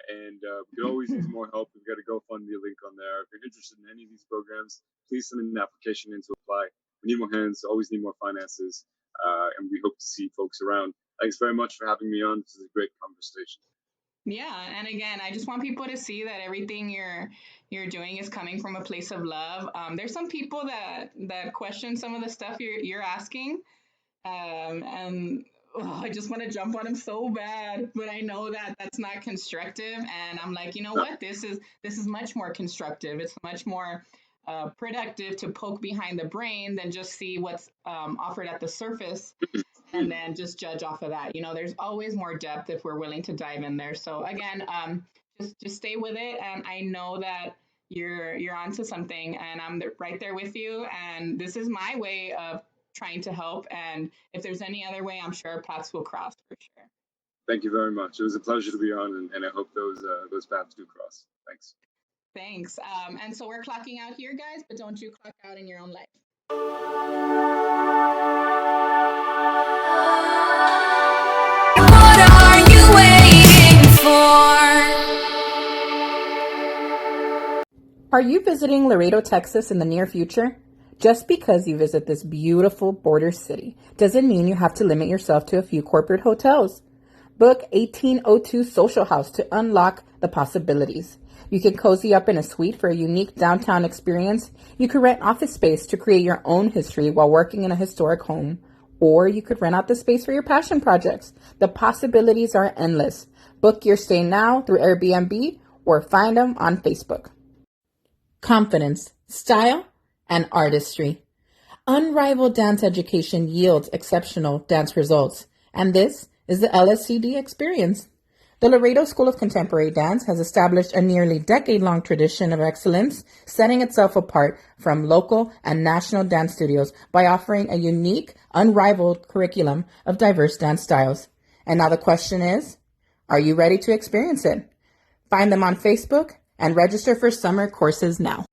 And we could always use more help. We've got a GoFundMe link on there. If you're interested in any of these programs, please send an application in to apply. We need more hands, always need more finances, and we hope to see folks around. Thanks very much for having me on. This is a great conversation. Yeah, and again, I just want people to see that everything you're doing is coming from a place of love. There's some people that question some of the stuff you're asking, and I just want to jump on them so bad, but I know that that's not constructive, and I'm like, you know what? This is much more constructive. It's much more productive to poke behind the brain than just see what's offered at the surface and then just judge off of that. There's always more depth if we're willing to dive in there. So again, just stay with it, and I know that you're onto something, and I'm right there with you. And this is my way of trying to help. And if there's any other way, I'm sure our paths will cross for sure. Thank you very much. It was a pleasure to be on, and I hope those paths do cross. Thanks. Thanks. And so we're clocking out here, guys, but don't you clock out in your own life. What are you waiting for? Are you visiting Laredo, Texas in the near future? Just because you visit this beautiful border city doesn't mean you have to limit yourself to a few corporate hotels. Book 1802 Social House to unlock the possibilities. You can cozy up in a suite for a unique downtown experience. You could rent office space to create your own history while working in a historic home. Or you could rent out the space for your passion projects. The possibilities are endless. Book your stay now through Airbnb or find them on Facebook. Confidence, style, and artistry. Unrivaled dance education yields exceptional dance results, and this is the LSCD experience. The Laredo School of Contemporary Dance has established a nearly decade-long tradition of excellence, setting itself apart from local and national dance studios by offering a unique, unrivaled curriculum of diverse dance styles. And now the question is, are you ready to experience it? Find them on Facebook and register for summer courses now.